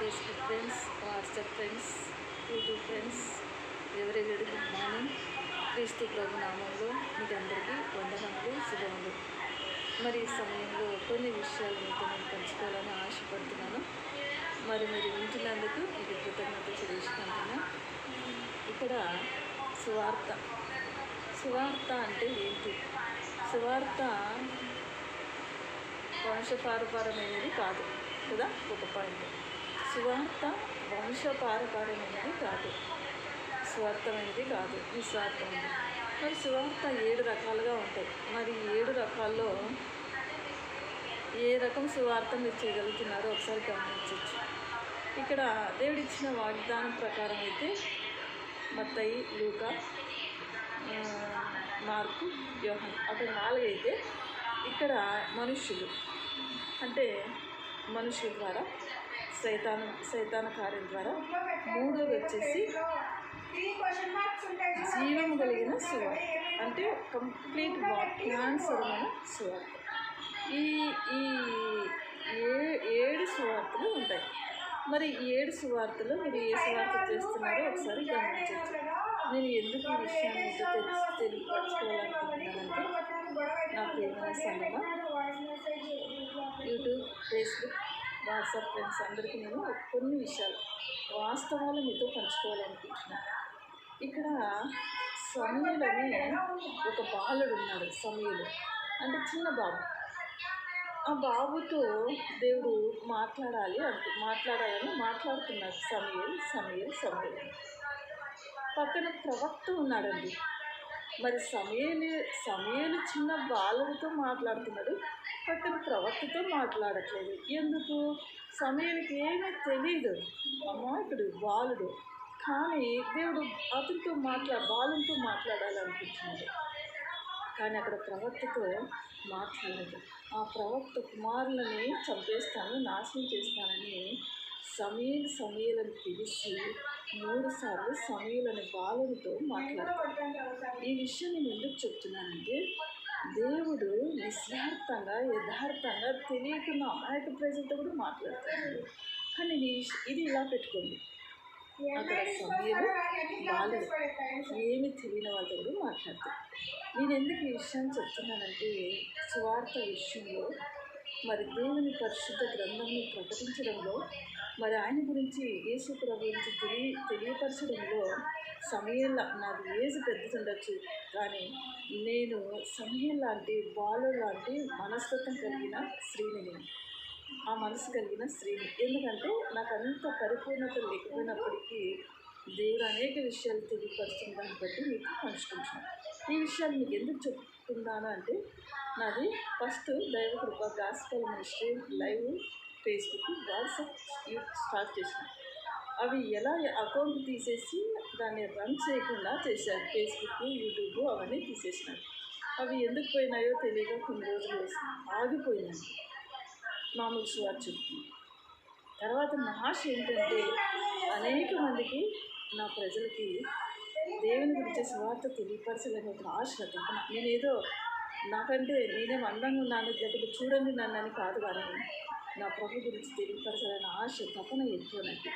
Facebook friends, WhatsApp friends, YouTube friends, ఎవరెవరి good morning. క్రీస్తు ప్రభు నామంలో మీకు అందరికీ వందనములు, శుభములు. మరి ఈ సమయంలో కొన్ని విషయాలు మీతో నేను పంచుకోవాలని ఆశపడుతున్నాను. మరి మీరు వింటున్నందుకు మీకు కృతజ్ఞత చెల్లించుకుంటున్నాను. ఇక్కడ సువార్త అంటే ఏంటి? సువార్త వంశపారపరమైనది కాదు కదా, ఒక పాయింట్. సువార్త వంశపారపరమైనది కాదు, స్వార్థమైనది కాదు, నిస్వార్థమైనది. మరి సువార్త 7 రకాలుగా ఉంటాయి. మరి 7 రకాల్లో ఏ రకం సువార్త మీరు చేయగలుగుతున్నారో ఒకసారి గమనించవచ్చు. ఇక్కడ దేవుడిచ్చిన వాగ్దానం ప్రకారం అయితే మత్తయి, లూకా, మార్కు, యోహాను అక్కడ 4 అయితే, ఇక్కడ మనుష్యుల ద్వారా సైతాన కార్యం ద్వారా 3వది వచ్చేసి జీవము కలిగిన సువార్త, అంటే కంప్లీట్ వాక్యానుసరమైన సువార్త. ఈ 7 సువార్తలు ఉంటాయి. మరి 7 సువార్తలు మీరు ఏ సువార్త చేస్తున్నారో ఒకసారి గమనించవచ్చు. నేను ఎందుకు ఈ విషయాన్ని మీతో తెలియపరచుకోవాలనుకుంటున్నానంటే, నా ప్రియమైన సంఘమా, యూట్యూబ్, ఫేస్బుక్, వాట్సాప్ ఫ్రెండ్స్ అందరికీ నేను కొన్ని విషయాలు, వాస్తవాలు మీతో పంచుకోవాలనుకుంటున్నాను. ఇక్కడ సమూయేలు అనే ఒక బాలుడు ఉన్నాడు. సమూయేలు అంటే చిన్న బాబు. ఆ బాబుతో దేవుడు మాట్లాడాలని మాట్లాడుతున్నాడు. సమూయేలు పక్కన ప్రవక్త ఉన్నాడండి. మరి సమూయేలు చిన్న బాలుడితో మాట్లాడుతున్నాడు, పక్కన ప్రవక్తతో మాట్లాడట్లేదు. ఎందుకు? సమూయేలుకి ఏమీ తెలియదు, అమాయకుడు, బాలుడు. కానీ దేవుడు అతనితో బాలునితో మాట్లాడాలనుకుంటున్నాడు. కానీ అక్కడ ప్రవక్తతో మాట్లాడలేదు. ఆ ప్రవక్త కుమారులని చంపేస్తాను, నాశనం చేస్తానని సమూయేలుని పిలిచి 3 సార్లు సమూయేలు అనే బాలునితో మాట్లాడతాడు. ఈ విషయం నేను ఎందుకు చెప్తున్నానంటే, దేవుడు నిస్వార్థంగా, యథార్థంగా, తెలియకుండా అమాయక ప్రజలతో కూడా మాట్లాడుతున్నాడు. కానీ ఇది ఇలా పెట్టుకోండి, అక్కడ సమూయేలు బాలుడు, ఏమి తెలియని వాళ్ళతో కూడా మాట్లాడతాడు. నేను ఎందుకు ఈ విషయం చెప్తున్నానంటే, సువార్త విషయంలో, మరి దేవుని పరిశుద్ధ గ్రంథంని ప్రకటించడంలో, మరి ఆయన గురించి, యేసు ప్రభు గురించి తెలియపరచడంలో సమూయేలు, నాది ఏజ్ పెద్దదుండొచ్చు కానీ నేను సమూయేలు లాంటి బాలుడు లాంటి మనస్తత్వం కలిగిన స్త్రీని, నేను ఆ మనసు కలిగిన స్త్రీని. ఎందుకంటే నాకు అంత పరిపూర్ణత లేకపోయినప్పటికీ దేవుడు అనేక విషయాలు తెలియపరుస్తున్న దాన్ని బట్టి మీకు పంచుకుంటున్నాను. ఈ విషయాలు మీకు ఎందుకు చెప్తున్నాను అంటే, నాది first Daivakrupa gospel ministry live Facebook, WhatsApp start చేసిన. అవి ఎలా అకౌంట్ తీసేసి దాన్ని రన్ చేయకుండా చేశారు. ఫేస్బుక్, యూట్యూబ్ అవన్నీ తీసేసినారు. అవి ఎందుకు పోయినాయో తెలియక కొన్ని రోజులు ఆగిపోయినాయి. మామూలు సువార్త చెప్తుంది. తర్వాత నా ఆశ ఏంటంటే, అనేక మందికి, నా ప్రజలకి దేవుని గురించి సువార్త తెలియపరచాలని ఒక ఆశ తప్పన. నేనేదో నాకంటే నేనేం అందంగా ఉన్నాను, లేకపోతే చూడండి నన్ను అని కాదు, కానీ నా ప్రభు గురించి తెలియపరచాలని ఆశ తప్పన ఎక్కువ నాకు.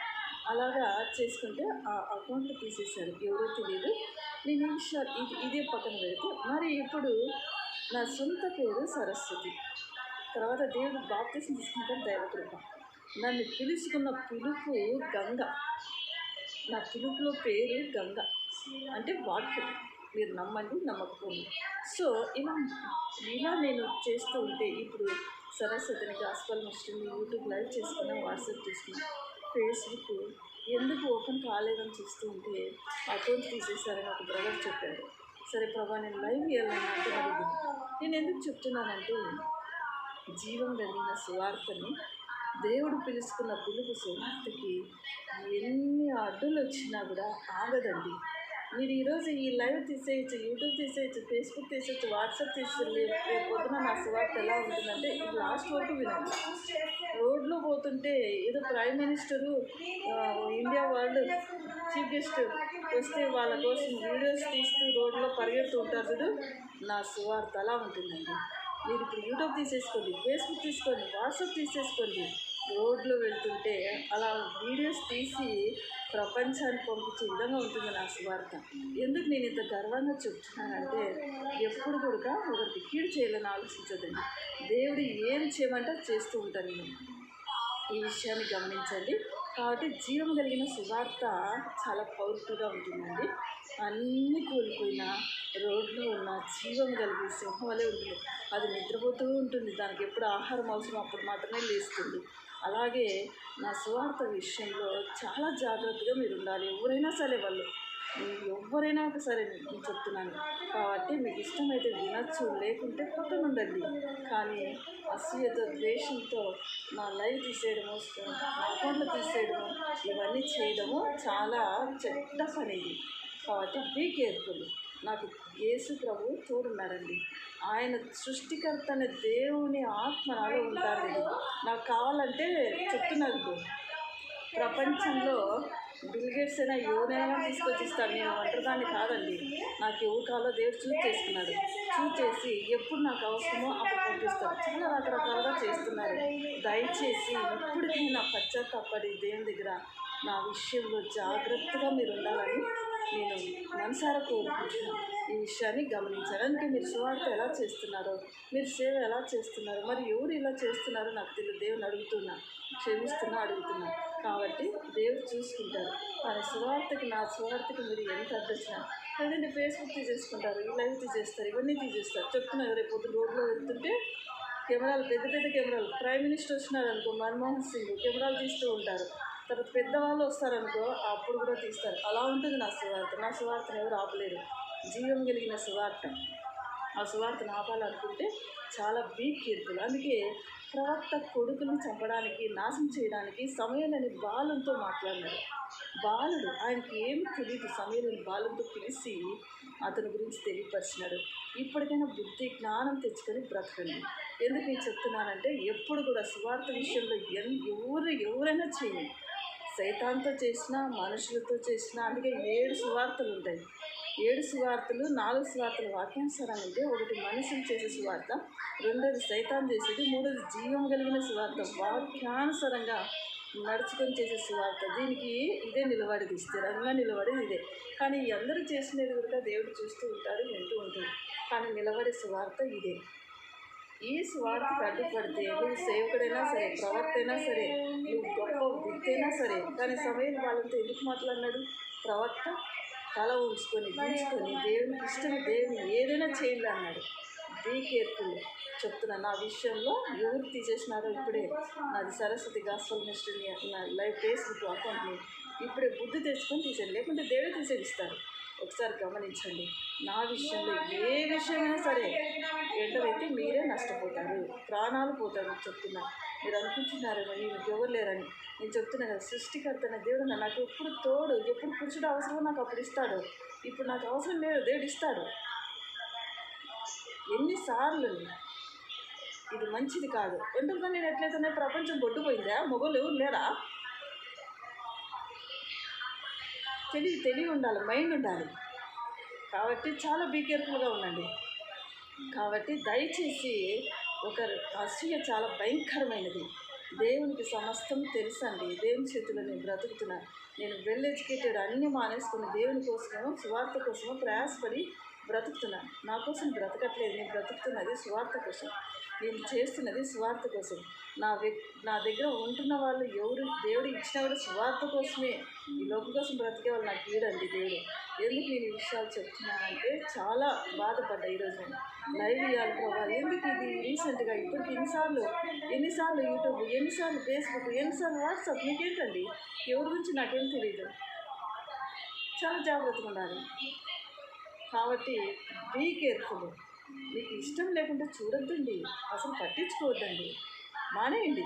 అలాగా చేసుకుంటే ఆ అకౌంట్ తీసేశారు, ఎవరో తెలియదు. నేను ఈ విషయాలు ఇదే పక్కన పెడితే, మరి ఇప్పుడు నా సొంత పేరు సరస్వతి. తర్వాత దేవుడు బాప్తిసం తీసుకుంటే దైవకృప. నన్ను పిలుచుకున్న పిలుపు గంగ. నా పిలుపులో పేరు గంగ, అంటే వాక్యం. మీరు నమ్మండి, నమ్మకపోండి. సో ఇలా నేను చేస్తూ ఉంటే, ఇప్పుడు సరస్వతిని గాస్పెల్ మినిస్ట్రీని యూట్యూబ్ లైవ్ చేసుకున్నా, వాట్సాప్ చేసుకున్నా, ఫేస్బుక్ ఎందుకు ఓపెన్ కాలేదని చూస్తూ ఉంటే అకౌంట్ తీసేశారని ఒక బ్రదర్ చెప్పారు. సరే ప్రభా, నేను లైవ్ ఇవ్వాలంటే నేను ఎందుకు చెప్తున్నానంటే, జీవం కలిగిన సువార్తని, దేవుడు పిలుచుకున్న పిలుపు సువార్తకి ఎన్ని అడ్డులు వచ్చినా కూడా ఆగదండి. మీరు ఈరోజు ఈ లైవ్ తీసేయచ్చు, యూట్యూబ్ తీసేయచ్చు, ఫేస్బుక్ తీసేయచ్చు, వాట్సాప్ తీసేయచ్చు. రేపు పొద్దున నా సువార్త ఎలా ఉంటుందంటే, ఇది లాస్ట్ వరకు వినండి. రోడ్లో పోతుంటే ఏదో prime minister, India world chief guest వస్తే వాళ్ళ కోసం వీడియోస్ తీస్తూ రోడ్లో పరిగెడుతూ ఉంటారు. నా సువార్త అలా ఉంటుందండి. మీరు ఇప్పుడు యూట్యూబ్ తీసేసుకోండి, ఫేస్బుక్ తీసుకోండి, వాట్సాప్ తీసేసుకోండి, రోడ్లో వెళ్తుంటే అలా వీడియోస్ తీసి ప్రపంచానికి పంపించే విధంగా ఉంటుంది నా సువార్త. ఎందుకు నేను ఇంత గర్వంగా చెప్తున్నానంటే, ఎప్పుడు కూడా ఒకరికి కీడు చేయాలని ఆలోచించదండి. దేవుడు ఏం చేయమంటే చేస్తూ ఉంటాను నేను. ఈ విషయాన్ని గమనించండి. కాబట్టి జీవం కలిగిన సువార్త చాలా పవర్ఫుల్గా ఉంటుందండి. అన్నీ కోల్పోయిన రోడ్లో ఉన్న జీవం కలిగి సింహం వలె ఉంటుంది. అది నిద్రపోతూ ఉంటుంది. దానికి ఎప్పుడు ఆహారం అవసరం అప్పుడు మాత్రమే లేస్తుంది. అలాగే నా సువార్త విషయంలో చాలా జాగ్రత్తగా మీరు ఉండాలి. ఎవరైనా సరే వాళ్ళు ఎవరైనా సరే నేను చెప్తున్నాను. కాబట్టి మీకు ఇష్టమైతే వినొచ్చు, లేకుంటే పక్కన ఉండండి. కానీ అసూయతో ద్వేషంతో నా లైవ్ తీసేయడము, నా అకౌంట్లో తీసేయడము, ఇవన్నీ చేయడము చాలా చెడ్డ పని ఇది. కాబట్టి బీ కేర్ఫుల్. నాకు యేసు ప్రభు తోడున్నాడండి. ఆయన సృష్టికర్త అనే దేవుని ఆత్మ నాలో ఉంటాడు. నాకు కావాలంటే చెప్తున్నారు, ప్రపంచంలో బిల్గేట్స్ అయినా ఎవరైనా తీసుకొచ్చి ఇస్తాడు. నేను ఒంటరిదాన్ని కాదండి. నాకు ఎవరు కావాలో దేవుడు చూస్ చేసుకున్నాడు. చూస్ చేసి ఎప్పుడు నాకు అవసరమో అప్పుడు పంపిస్తాడు. చాలా రకరకాలుగా చేస్తున్నారు. దయచేసి ఇప్పటికైనా పశ్చాత్తాపడి దేవుని దగ్గర నా విషయంలో జాగ్రత్తగా మీరు ఉండాలని నేను మనసారా కోరుకుంటున్నాను. ఈ విషయాన్ని గమనించాలి. అందుకే మీరు సువార్త ఎలా చేస్తున్నారో, మీరు సేవ ఎలా చేస్తున్నారో, మరి ఎవరు ఇలా చేస్తున్నారో నాకు తెలియదు. దేవుని అడుగుతున్నా, అడుగుతున్నా. కాబట్టి దేవుడు చూసుకుంటారు. కానీ సువార్తకి, నా సువార్తకి మీరు ఎంత అడ్డొచ్చినా, లేదంటే ఫేస్బుక్ తీసేసుకుంటారు, ఈ లైవ్ తీసేస్తారు, ఇవన్నీ తీసేస్తారు. చెప్తున్నారు, రేపు పొద్దున రోడ్లో వెళ్తుంటే కెమెరాలు, పెద్ద పెద్ద కెమెరాలు, ప్రైమ్ మినిస్టర్ వచ్చినారు అనుకో, మన్మోహన్ సింగ్ కెమెరాలు తీస్తూ ఉంటారు. తర్వాత పెద్దవాళ్ళు వస్తారనుకో, అప్పుడు కూడా తీస్తారు. అలా ఉంటుంది నా సువార్త. నా సువార్తను ఎవరు ఆపలేరు. జీవం కలిగిన సువార్త. ఆ సువార్తను ఆపాలనుకుంటే చాలా బీ కేర్ఫుల్. అందుకే ప్రవక్త కొడుకులను చంపడానికి, నాశనం చేయడానికి సమూయేలుని బాలుతో మాట్లాడినాడు. బాలుడు, ఆయనకి ఏమి తెలియదు. సమూయేలుని బాలుతో పిలిచి అతని గురించి తెలియపరిచినాడు. ఇప్పటికైనా బుద్ధి జ్ఞానం తెచ్చుకొని బ్రతకండి. ఎందుకు నేను చెప్తున్నానంటే, ఎప్పుడు కూడా సువార్త విషయంలో ఎవరైనా చేయండి. సైతాన్తో చేసినా, మనుషులతో చేసినా. అందుకే 7 సువార్తలు ఉంటాయి. 7 సువార్తలు, 4 సువార్తలు వాక్యానుసారంగా ఉంటే, ఒకటి మనుషులు చేసే సువార్త, రెండోది సైతాన్ చేసేది, మూడోది జీవం కలిగిన సువార్త, వాక్యానుసారంగా నడుచుకొని చేసే సువార్త. దీనికి ఇదే నిలబడేది, స్థిరంగా నిలబడేది ఇదే. కానీ అందరూ చేసినది కూడా దేవుడు చూస్తూ ఉంటారు, వింటూ ఉంటారు. కానీ నిలబడే సువార్త ఇదే. ఈ స్వార్థకు అడ్డుపడితే నువ్వు సేవకుడైనా సరే, ప్రవక్త అయినా సరే, నువ్వు గొప్ప వ్యక్తి అయినా సరే. కానీ సమూయేలు వాళ్ళంతా ఎందుకు మాట్లాడినాడు? ప్రవక్త తల ఉంచుకొని దించుకొని దేవునికి ఇష్టమే, దేవుని ఏదైనా చేయాలి అన్నాడు. బీ కేర్ఫుల్ చెప్తున్నా. నా విషయంలో ఎవరు తీసేసినారో ఇప్పుడే, నాది సరస్వతి గాస్పల్ మినిస్ట్రీ నా లైవ్ ఫేస్బుక్ అకౌంట్ని ఇప్పుడే బుద్ధి తెచ్చుకొని తీసేయండి, లేకుంటే దేవుడే తీసేస్తారు. ఒకసారి గమనించండి. నా విషయంలో ఏ విషయమైనా సరే ఎంటర్ అయితే మీరే నష్టపోతారు, ప్రాణాలు పోతారు చెప్తున్నా. మీరు అనుకుంటున్నారేమో మీకు ఎవరు లేరని. నేను చెప్తున్నా కదా, సృష్టికర్త అనే దేవుడు నాకు ఎప్పుడు తోడు. ఎప్పుడు పురుషుడు అవసరమో నాకు అప్పుడు ఇస్తాడు. ఇప్పుడు నాకు అవసరం లేదు, దేవుడు ఇస్తాడు. ఎన్నిసార్లు ఇది మంచిది కాదు. ఎందుకంటే నేను ఎట్లయితేనే ప్రపంచం గొడ్డుపోయిందా? మొగలు లేరా? తెలివి ఉండాలి, మైండ్ ఉండాలి. కాబట్టి చాలా బీ కేర్ఫుల్గా ఉండండి. కాబట్టి దయచేసి అసూయ చాలా భయంకరమైనది. దేవునికి సమస్తం తెలుసండి. దేవుని చేతిలో నేను బ్రతుకుతున్నాను. నేను వెల్ ఎడ్యుకేటెడ్, అన్నీ మానేసుకుని దేవుని కోసమో సువార్త కోసమో ప్రయాసపడి బ్రతుకుతున్నాను. నా కోసం బ్రతకట్లేదు. నేను బ్రతుకుతున్నది సువార్త కోసం. నేను చేస్తున్నది సువార్త కోసం. నా దగ్గర ఉంటున్న వాళ్ళు దేవుడు ఇచ్చిన కూడా సువార్త కోసమే. ఈ లోకం కోసం బ్రతికే వాళ్ళు నాకు ఈడండి దేవుడు. ఎందుకు నేను ఈ విషయాలు చెప్తున్నానంటే, చాలా బాధపడ్డా ఈరోజు. లైవ్ ఇవ్వాలి ప్రభావ, ఎందుకు ఇది రీసెంట్గా ఇప్పటికి ఎన్నిసార్లు యూట్యూబ్, ఎన్నిసార్లు ఫేస్బుక్, ఎన్నిసార్లు వాట్సాప్, మీకేంటండి? ఎవరి గురించి నాకేం తెలియదు. చాలా జాగ్రత్తగా ఉండాలి. కాబట్టి బీ కేర్ఫుల్. మీకు ఇష్టం లేకుంటే చూడొద్దండి, అసలు పట్టించుకోవద్దండి, మానేయండి.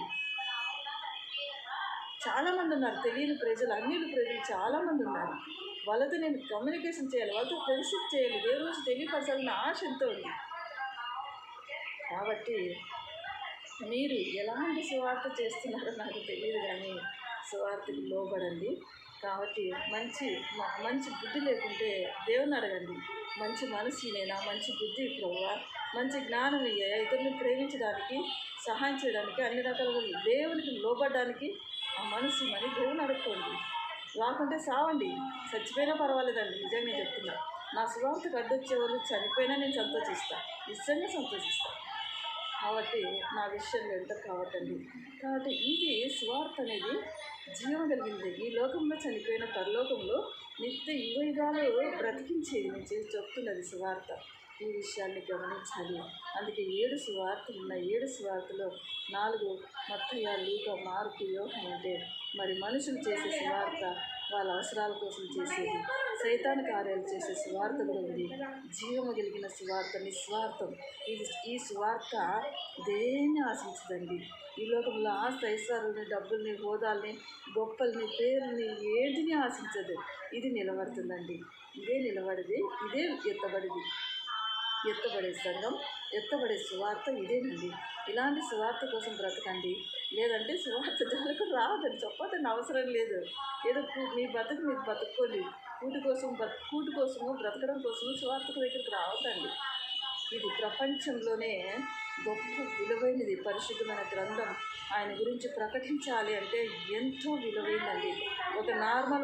చాలామంది ఉన్నారు, తెలియని ప్రజలు, అన్యుల ప్రజలు చాలామంది ఉన్నారు. వాళ్ళతో నేను కమ్యూనికేషన్ చేయాలి, వాళ్ళతో ఫ్రెండ్షిప్ చేయాలి, ఏ రోజు తెలియపరచాలని ఆశ ఎంతో ఉంది. కాబట్టి మీరు ఎలాంటి సువార్త చేస్తున్నారో నాకు తెలియదు, కానీ సువార్తకి లోబడండి. కాబట్టి మంచి బుద్ధి లేకుంటే దేవుని అడగండి. మంచి మనసు, నేను మంచి బుద్ధి ప్రభువా, మంచి జ్ఞానం ఇయ్యాయా ఇతరులను ప్రేమించడానికి, సహాయం చేయడానికి, అన్ని రకాలుగా దేవునికి లోబడడానికి ఆ మనసు మరి దేవుని అడుక్కోండి. లేకుంటే సావండి, చచ్చిపోయినా పర్వాలేదండి. నిజంగా చెప్తున్నా, నా సువార్తకు అడ్డొచ్చే వాళ్ళు చనిపోయినా నేను సంతోషిస్తాను, నిజంగా సంతోషిస్తాను. కాబట్టి నా విషయంలో ఎంత కావద్దండి. కాబట్టి ఇది సువార్త అనేది జీవం కలిగింది. ఈ లోకంలో చనిపోయిన పరలోకంలో నిత్య యుగాలు బ్రతికించేది. నేను చేసి చెప్తున్నది సువార్త. ఈ విషయాన్ని గమనించాలి. అందుకే 7 సువార్తలు ఉన్నాయి. 7 సువార్తలో 4 మత్తయి, లూకా, మార్కు, యోహాను అంటే మరి మనుషులు చేసే సువార్త వాళ్ళ అవసరాల కోసం చేసేది. సైతాను కార్యాలు చేసే సువార్త కూడా ఉంది. జీవము కలిగిన సువార్త, నిస్వార్థం. ఈ సువార్త దేన్ని ఆశించదండి. ఈ లోకంలో ఆస్తి, ఐశ్వర్యాలని, డబ్బుల్ని, హోదాల్ని, గొప్పల్ని, పేరుని ఏటిని ఆశించదు. ఇది నిలబడుతుందండి. ఇదే నిలబడిది, ఇదే ఎత్తబడే సంఘం, ఎత్తబడే సువార్త ఇదేనండి. ఇలాంటి సువార్త కోసం బ్రతకండి. లేదంటే సువార్త జోలికి రావద్దని చెప్పొద్దని అవసరం లేదు. ఏదో మీ బతుకు మీరు బతుక్కోండి. కూటి కోసము బ్రతకడం కోసము సువార్తకు దగ్గరికి రావద్దండి. ఇది ప్రపంచంలోనే గొప్ప విలువైనది. పరిశుద్ధమైన గ్రంథం ఆయన గురించి ప్రకటించాలి అంటే ఎంతో విలువైందండి.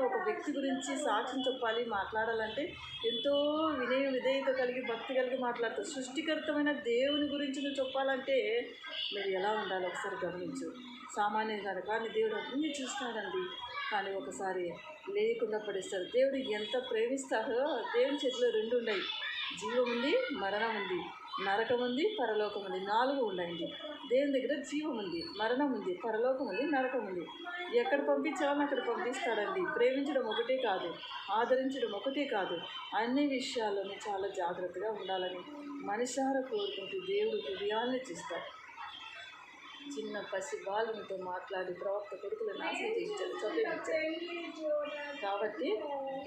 ఒక వ్యక్తి గురించి సాక్ష్యం చెప్పాలి, మాట్లాడాలంటే ఎంతో విధేయత కలిగి, భక్తి కలిగి మాట్లాడతారు. సృష్టికర్తమైన దేవుని గురించి నువ్వు చెప్పాలంటే మీరు ఎలా ఉండాలి ఒకసారి గమనించు. సామాన్యంగా కానీ దేవుడు అన్నీ చూస్తాడండి. కానీ ఒకసారి లేకుండా పడేస్తారు. దేవుడు ఎంత ప్రేమిస్తాడో. దేవుని చేతిలో 2 ఉన్నాయి. జీవం ఉంది, మరణం ఉంది. నరకం ఉంది, పరలోకం ఉంది. 4 ఉన్నాయండి. దేవుని దగ్గర జీవం ఉంది, మరణం ఉంది, పరలోకం ఉంది, నరకం ఉంది. ఎక్కడ పంపించాలని అక్కడ పంపిస్తాడండి. ప్రేమించడం ఒకటే కాదు, ఆదరించడం ఒకటే కాదు, అన్ని విషయాల్లోనే చాలా జాగ్రత్తగా ఉండాలని మనసారా కోరుకుంటూ దేవుడు హృదయాన్ని చూస్తాడు. చిన్న పసి బాలునితో మాట్లాడి ప్రవక్త కొడుకులు నాశనం చేయించాడు, చదివించాడు. కాబట్టి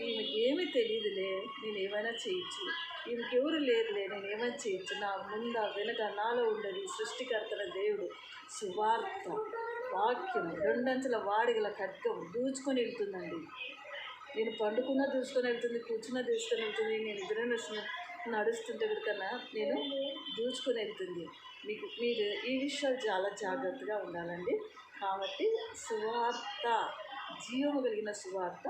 ఈమెకి ఏమీ తెలియదులే, నేను ఏమైనా చేయొచ్చు, ఈమెకి ఎవరు లేరులే, నేను ఏమైనా చేయొచ్చు, నా ముందా వెనక నాలో ఉండేది సృష్టికర్తల దేవుడు. సువార్త వాక్యం 2 అంచెల వాడిగల ఖడ్గం దూచుకొని వెళ్తుందండి. నేను పండుకున్నా దూసుకొని వెళ్తుంది, కూర్చున్నా దూసుకొని వెళ్తుంది, నేను ఎదురైన నడుస్తుంటే కన్నా నేను దూచుకొని వెళ్తుంది. మీరు ఈ విషయాలు చాలా జాగ్రత్తగా ఉండాలండి. కాబట్టి సువార్త, జీవము కలిగిన సువార్త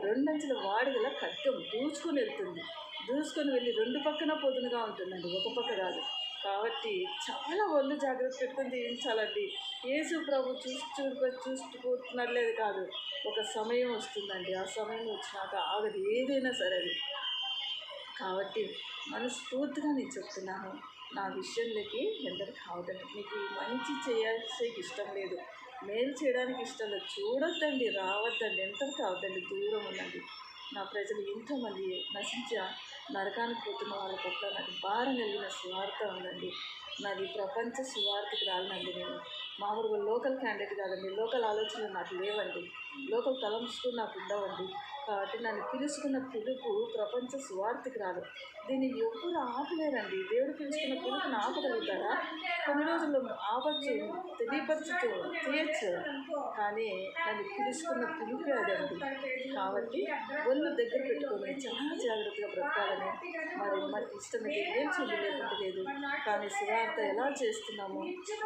2 అంచెల వాడిగల ఖడ్గం దూచుకొని వెళ్తుంది. దూసుకొని వెళ్ళి 2 పక్కన పొదునుగా ఉంటుందండి, ఒక పక్క కాదు. కాబట్టి చాలా ఒళ్ళు జాగ్రత్త పెట్టుకొని జీవించాలండి. యేసు ప్రభు చూస్తూ పోతున్నట్లేదు కాదు. ఒక సమయం వస్తుందండి. ఆ సమయం వచ్చినాక ఆగదు ఏదైనా సరే. కాబట్టి మనస్ఫూర్తిగా నేను చెప్తున్నాను, నా విషయంలోకి ఎందరు కావద్దండి. మీకు మంచి చేయాల్సేకి ఇష్టం లేదు, మేలు చేయడానికి ఇష్టం లేదు, చూడొద్దండి, రావద్దండి, ఎంతకు కావద్దండి, దూరం ఉండండి. నా ప్రజలు ఎంతోమంది నరకానికి పోతున్న వాళ్ళ పట్ల నాకు భారం కలిగిన సువార్త ఉందండి. నాది ప్రపంచ సువార్తకి రాలండి. నేను మామూలుగా లోకల్ క్యాండిడేట్ కాదండి. లోకల్ ఆలోచనలు నాకు లేవండి, లోకల్ తలంపులు నాకు ఉండవండి. కాబట్టి నన్ను పిలుచుకున్న పిలుపు ప్రపంచ సువార్తకి రాదు. దీన్ని ఎవ్వరు ఆపలేరండి. దేవుడు పిలుచుకున్న పిలుపుని ఆపగలుగుతారా? కొన్ని రోజుల్లో ఆపచ్చు, తీయచ్చు, కానీ నన్ను పిలుచుకున్న పిలుపే అదండి. కాబట్టి ఒళ్ళు దగ్గర పెట్టుకొని చాలా జాగ్రత్తగా బ్రతకాలని, మనకి ఇష్టమైతే ఏం చేయలేకుండా లేదు, కానీ సువార్త ఎలా చేస్తున్నాము,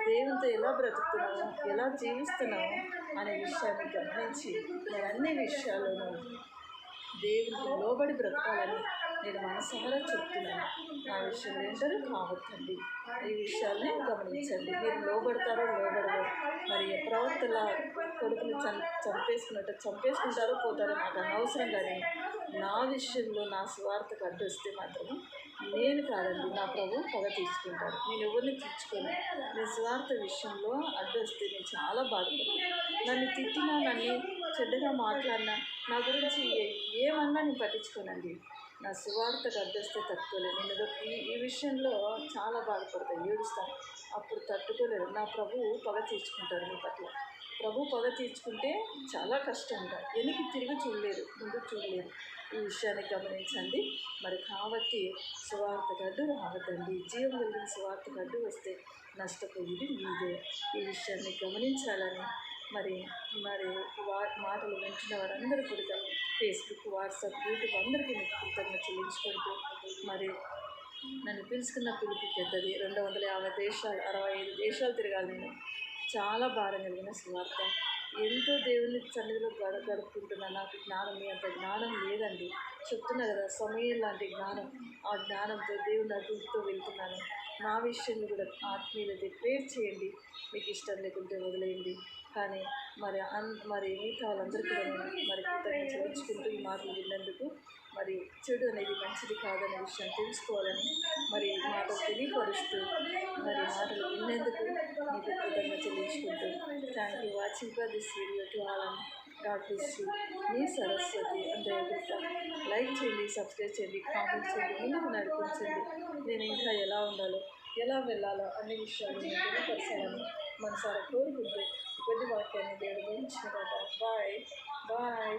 దేవునితో ఎలా బ్రతుకుతున్నాము, ఎలా జీవిస్తున్నాము అనే విషయాన్ని గమనించి నేను అన్ని విషయాల్లోనూ దేవునికి లోబడి బ్రతకాలని నేను మనసారా చెప్తున్నాను. నా విషయంలో ఎందరూ కావద్దండి. ఈ విషయాల్ని గమనించండి. మీరు లోబడతారో లోబడరో, మరి ప్రవక్తల కొడుకుని చంపేసుకుంటారో పోతారో నాకు అనవసరం. కానీ నా విషయంలో నా స్వార్థకు అడ్డొస్తే మాత్రం నేను కాదండి, నా ప్రభు పగ తీసుకుంటాడు. నేను ఎవరిని తెచ్చుకోను. నేను స్వార్థ విషయంలో అడ్డొస్తే నేను చాలా బాధపడతాను. నన్ను తిట్టినా, నన్ను చెడ్డగా మాట్లాడినా, నా గురించి ఏమన్నా నేను పట్టించుకోనండి. నా సువార్తకు అడ్డొస్తే తట్టుకోలేను. నేను ఈ విషయంలో చాలా బాధపడతాను, ఏడుస్తాను. అప్పుడు తట్టుకోలేదు. నా ప్రభువు పగ తీర్చుకుంటాడు మీ పట్ల. ప్రభు పగ తీర్చుకుంటే చాలా కష్టంగా వెనక్కి తిరిగి చూడలేరు, ముందుకు చూడలేరు. ఈ విషయాన్ని గమనించండి. మరి కాబట్టి సువార్త గడ్డు రావద్దండి. జీవం కలిగిన సువార్త గడ్డు వస్తే నష్టపోయేది మీదే. ఈ విషయాన్ని గమనించాలని మరి మాటలు వింటున్న వారందరూ కూడా ఫేస్బుక్, వాట్సాప్, యూట్యూబ్ అందరికీ మీకు కృతజ్ఞతలు చెల్లించుకుంటూ మరి నన్ను పిలుచుకున్న పిలుపు పెద్దది. 250 దేశాలు, 65 దేశాలు తిరగాలి నేను. చాలా భారం కలిగిన సువార్త. ఎంతో దేవుని సన్నిధిలో గడుపుకుంటున్నాను. నాకు జ్ఞానం మీ అంత జ్ఞానం లేదండి. చెప్తున్నా కదా, సమయం లాంటి జ్ఞానం. ఆ జ్ఞానంతో దేవుని అడుగుతూ వెళ్తున్నాను. నా విషయంలో కూడా ఆత్మీయులైతే ప్రేర్ చేయండి. మీకు ఇష్టం లేకుంటే వదిలేయండి. కానీ మరి మిగతా వాళ్ళందరూ కూడా మరి కృతజ్ఞత చెల్లించుకుంటూ ఈ మాటలు విన్నందుకు, మరి చెడు అనేది మంచిది కాదనే విషయం తెలుసుకోవాలని మరి మాటలు తెలియపరుస్తూ మరి మాటలు విన్నందుకు మీకు కృతజ్ఞత చెల్లించుకుంటూ thank you watching for this video to all and God bless you. మీ సరస్వతి అందరూ లైక్ చేయండి, సబ్స్క్రైబ్ చేయండి, కామెంట్ చేయండి, ముందుకు నడిపించండి. నేను ఇంకా ఎలా ఉండాలో, ఎలా వెళ్ళాలో అన్ని విషయాలు నేను తెలియపరచాలని మనసారా కోరుకుంటూ కొద్ది వాక్యాన్ని దేవుడు గురించిన బాయ్ బాయ్.